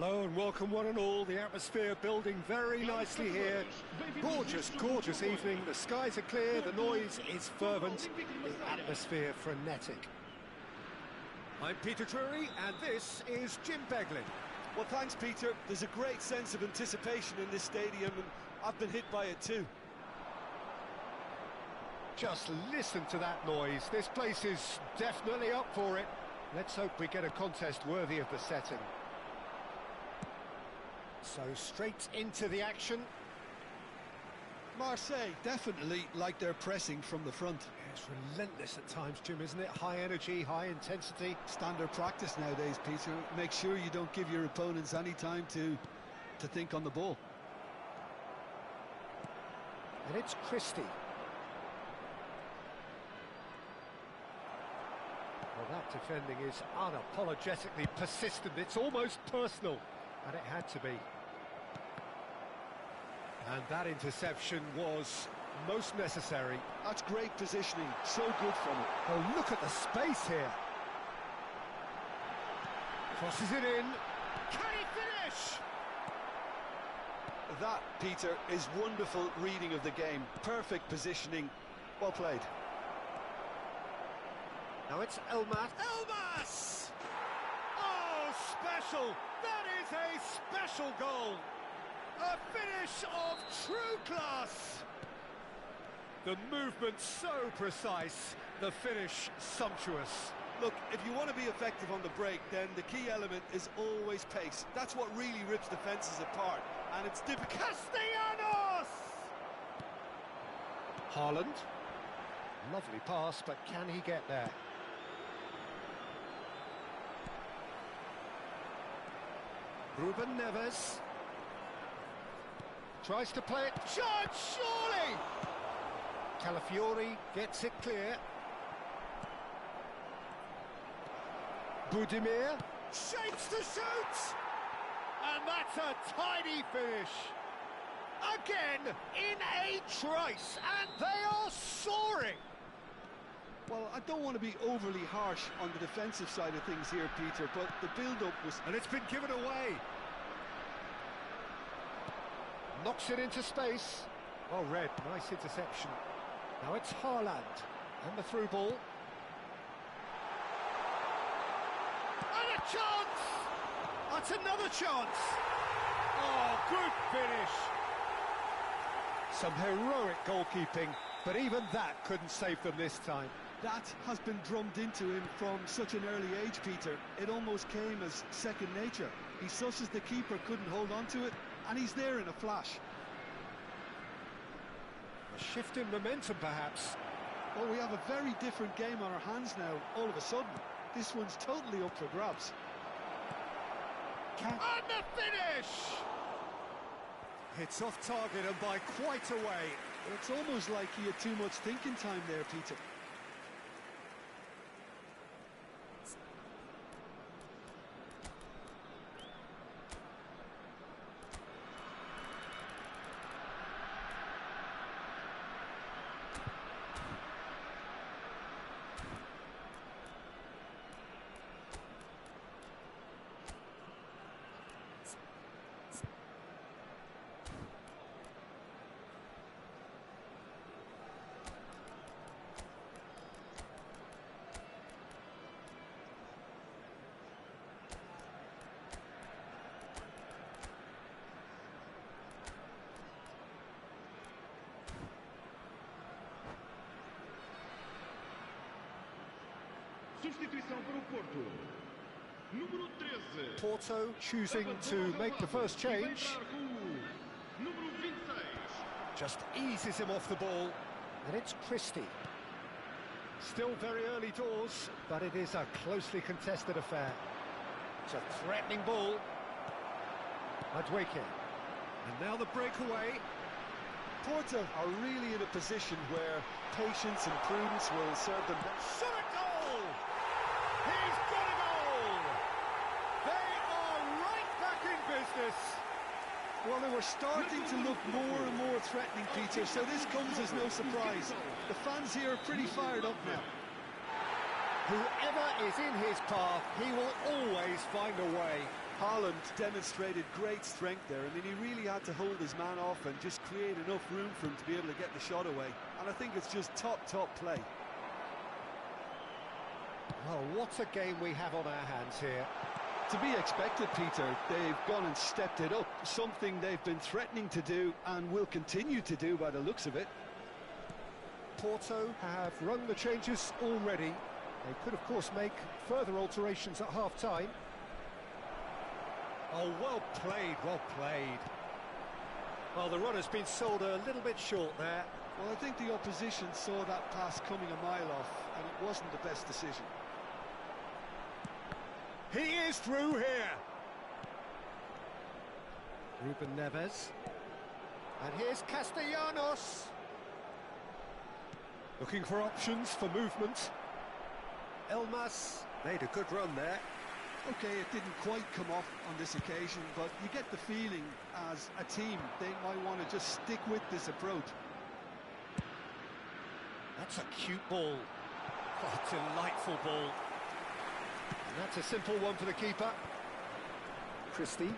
Hello and welcome one and all. The atmosphere building very nicely here. Gorgeous, gorgeous evening. The skies are clear, the noise is fervent, the atmosphere frenetic. I'm Peter Drury and this is Jim Beglin. Well, thanks, Peter. There's a great sense of anticipation in this stadium and I've been hit by it too. Just listen to that noise. This place is definitely up for it. Let's hope we get a contest worthy of the setting. So straight into the action. Marseille definitely like they're pressing from the front. Yeah, it's relentless at times, Jim, isn't it? High energy, high intensity. Standard practice nowadays, Peter. Make sure you don't give your opponents any time to think on the ball. And it's Christie. Well, that defending is unapologetically persistent. It's almost personal, and it had to be. And that interception was most necessary. That's great positioning, so good from it. Oh, look at the space here. Crosses it in. Can he finish? That, Peter, is wonderful reading of the game. Perfect positioning. Well played. Now it's Elmas. Elmas! Oh, special! That is a special goal! A finish of true class! The movement so precise, the finish sumptuous. Look, if you want to be effective on the break, then the key element is always pace. That's what really rips defences apart, and it's difficult. Castellanos! Haaland. Lovely pass, but can he get there? Ruben Neves. Tries to play it. Shot, surely! Calafiori gets it clear. Budimir shapes to shoot! And that's a tidy finish. Again, in a trice, and they are soaring! Well, I don't want to be overly harsh on the defensive side of things here, Peter, but the build-up was... And it's been given away. Knocks it into space. Well read, nice interception. Now it's Haaland, and the through ball. And a chance! That's another chance! Oh, good finish! Some heroic goalkeeping, but even that couldn't save them this time. That has been drummed into him from such an early age, Peter. It almost came as second nature. He susses the keeper couldn't hold on to it, and he's there in a flash. A shift in momentum, perhaps. Well, we have a very different game on our hands now, all of a sudden. This one's totally up for grabs. And the finish! It's off target and by quite a way. It's almost like he had too much thinking time there, Peter. Substituição para o Porto. Número 13. Porto choosing to make the first change. Número 26. Just eases him off the ball. And it's Christie. Still very early doors, but it is a closely contested affair. It's a threatening ball. Adweke. And now the breakaway. Porto are really in a position where patience and prudence will serve them. Shot a goal! He's got a goal! They are right back in business. Well, they were starting to look more and more threatening, Peter, so this comes as no surprise. The fans here are pretty fired up now. Whoever is in his path, he will always find a way. Haaland demonstrated great strength there. I mean, he really had to hold his man off and just create enough room for him to be able to get the shot away. And I think it's just top play. Well, what a game we have on our hands here. To be expected, Peter. They've gone and stepped it up. Something they've been threatening to do and will continue to do by the looks of it. Porto have run the changes already. They could, of course, make further alterations at half-time. Oh, well played, well played. Well, the run has been sold a little bit short there. Well, I think the opposition saw that pass coming a mile off, and it wasn't the best decision. He is through here. Ruben Neves. And here's Castellanos. Looking for options for movement. Elmas made a good run there. Okay, it didn't quite come off on this occasion, but you get the feeling as a team they might want to just stick with this approach. That's a cute ball. Oh, delightful ball. And that's a simple one for the keeper. Christie.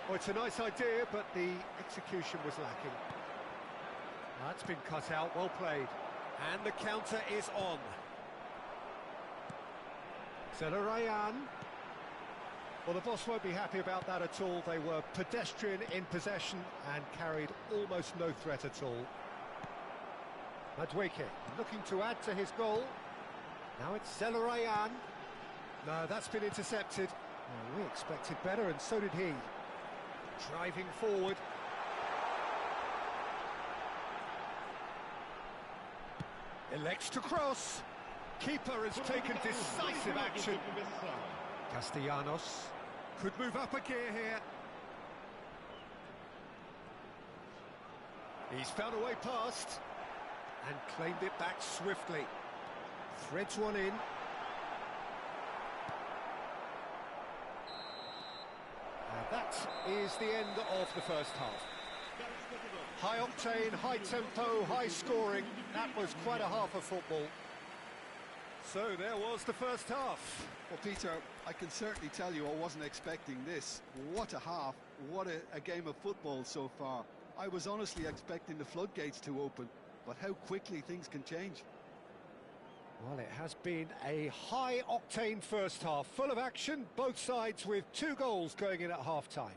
Oh, it's a nice idea, but the execution was lacking. That's been cut out, well played. And the counter is on. Zelarayan. Well, the boss won't be happy about that at all. They were pedestrian in possession and carried almost no threat at all. Madueke looking to add to his goal. Now it's Zelarayan. No, that's been intercepted. Well, we expected better, and so did he. Driving forward. Elects to cross. Keeper has taken decisive action. Castellanos could move up a gear here. He's found a way past and claimed it back swiftly. Threads one in. And that is the end of the first half. High octane, high tempo, high scoring. That was quite a half of football. So there was the first half. Well, Peter, I can certainly tell you I wasn't expecting this. What a half, what a game of football so far. I was honestly expecting the floodgates to open, but how quickly things can change. Well, it has been a high-octane first half, full of action, both sides with 2 goals going in at half-time.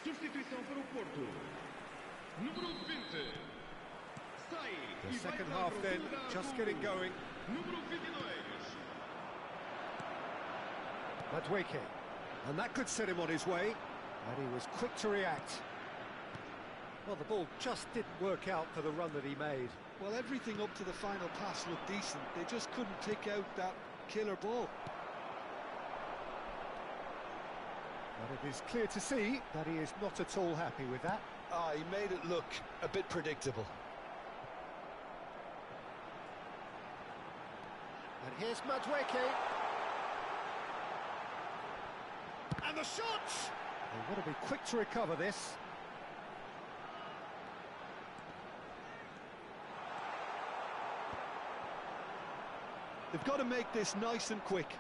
Substituição para o Porto. Número 20. Sai. The second half then, just getting going. Número 22. Madueke. And that could set him on his way. And he was quick to react. Well, the ball just didn't work out for the run that he made. Well, everything up to the final pass looked decent. They just couldn't pick out that killer ball. But it is clear to see that he is not at all happy with that. He made it look a bit predictable. And here's Madueke. And the shot! They've got to be quick to recover this. They've got to make this nice and quick.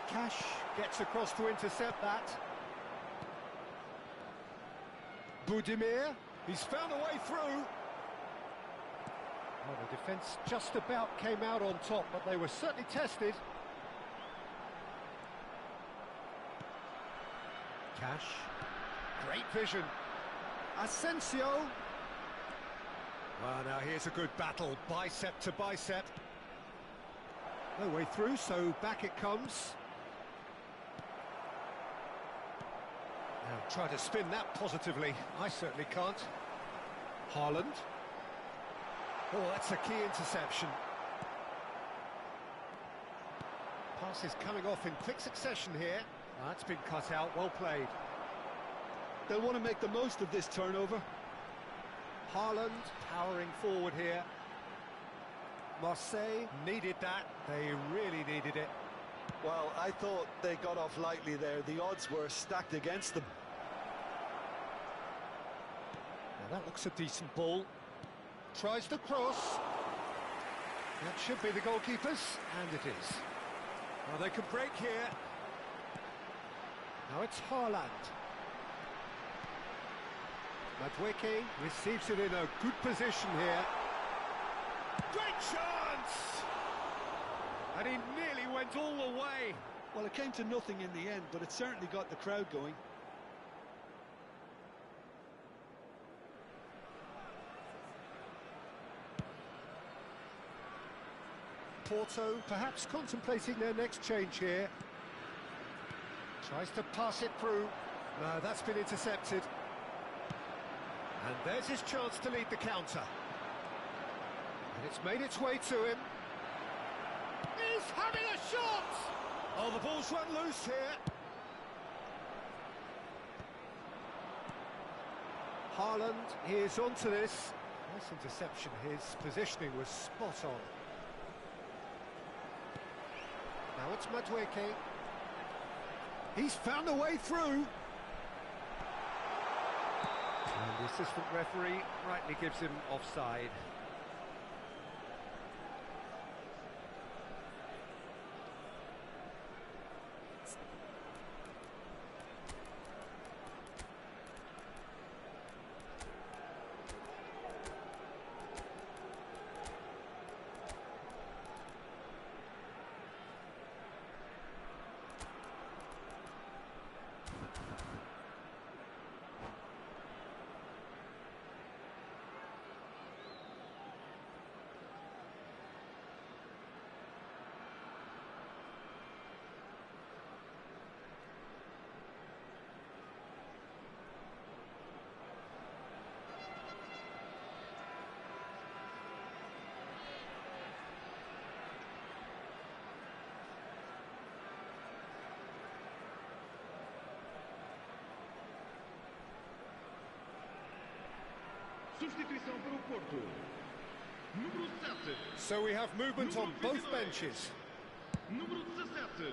Cash gets across to intercept that. Budimir, he's found a way through. Well, the defence just about came out on top, but they were certainly tested. Cash, great vision. Asensio. Well, now here's a good battle, bicep to bicep. No way through, so back it comes. Now try to spin that positively. I certainly can't. Haaland. Oh, that's a key interception. Pass is coming off in quick succession here. That's been cut out, well played. They'll want to make the most of this turnover. Haaland powering forward here. Marseille needed that. They really needed it. Well, I thought they got off lightly there. The odds were stacked against them. Now that looks a decent ball. Tries the cross. That should be the goalkeeper's, and it is. Well, they can break here. Now it's Haaland. Madueke receives it in a good position here. Great chance! And he nearly went all the way. Well, it came to nothing in the end, but it certainly got the crowd going. Porto perhaps contemplating their next change here. Tries to pass it through. No, that's been intercepted. And there's his chance to lead the counter. And it's made its way to him. He's having a shot! Oh, the ball's run loose here. Haaland is onto this. Nice interception. His positioning was spot on. Now it's Madueke. He's found a way through. And the assistant referee rightly gives him offside. Substituição para o Porto. Número 7. So we have movement on both benches. Número 17.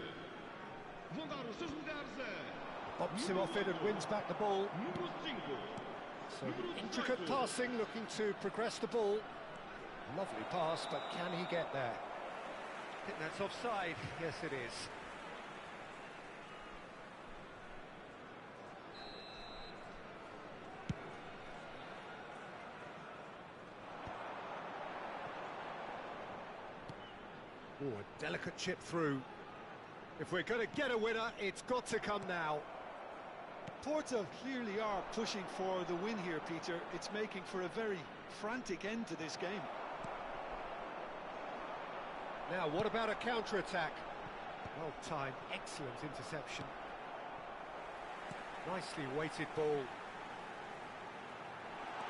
Vão dar os seus lugares a... Bobs him off it and wins back the ball. Número 5. So intricate passing, looking to progress the ball. Lovely pass, but can he get there? I think that's offside. Yes, it is. Oh, a delicate chip through. If we're going to get a winner, it's got to come now. Porto clearly are pushing for the win here, Peter. It's making for a very frantic end to this game. Now, what about a counter-attack? Well timed, excellent interception. Nicely weighted ball.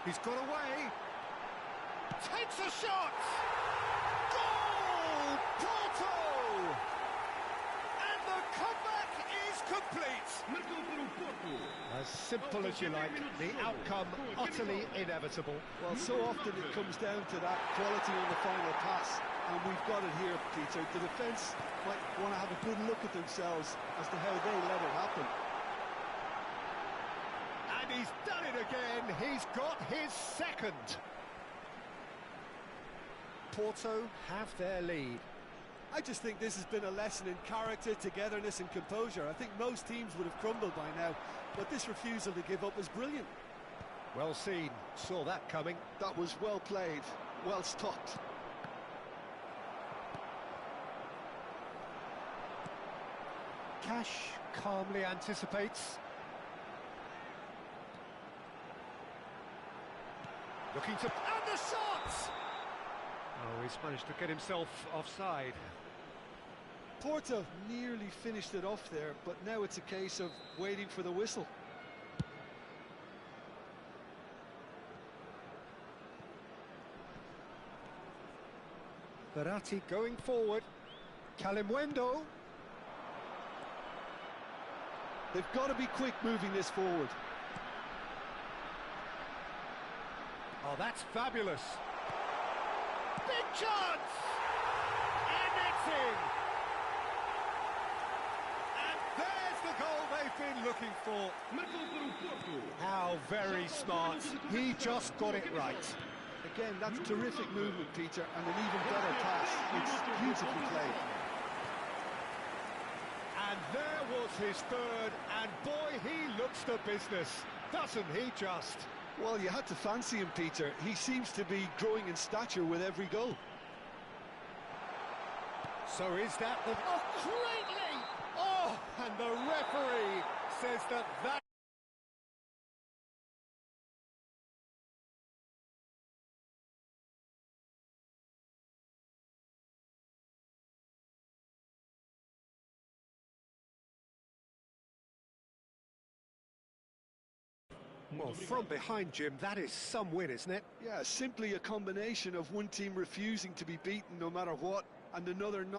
He's got away. Takes a shot! Goal! Porto! And the comeback is complete. Marcou para o Porto. As simple as you like, the outcome utterly inevitable. Well, so often it comes down to that quality on the final pass, and we've got it here, Peter. The defence might want to have a good look at themselves as to how they let it happen. And he's done it again. He's got his second. Porto have their lead. I just think this has been a lesson in character, togetherness and composure. I think most teams would have crumbled by now, but this refusal to give up is brilliant. Well seen. Saw that coming. That was well played, well stopped. Cash calmly anticipates. Looking to... And the shot! Oh, he's managed to get himself offside. Porto nearly finished it off there, but now it's a case of waiting for the whistle. Verratti going forward. Kalimwendo. They've got to be quick moving this forward. Oh, that's fabulous. Big chance! And it's in! And there's the goal they've been looking for. Marcou para o Porto. How very smart. He just got it right. Again, that's terrific movement, Peter, and an even better pass. It's beautifully played. And there was his third, and boy, he looks the business, doesn't he just? Well, you had to fancy him, Peter. He seems to be growing in stature with every goal. So is that the... Oh, greatly! Oh, and the referee says that... Well, from behind, Jim, that is some win, isn't it? Yeah, simply a combination of one team refusing to be beaten no matter what, and another not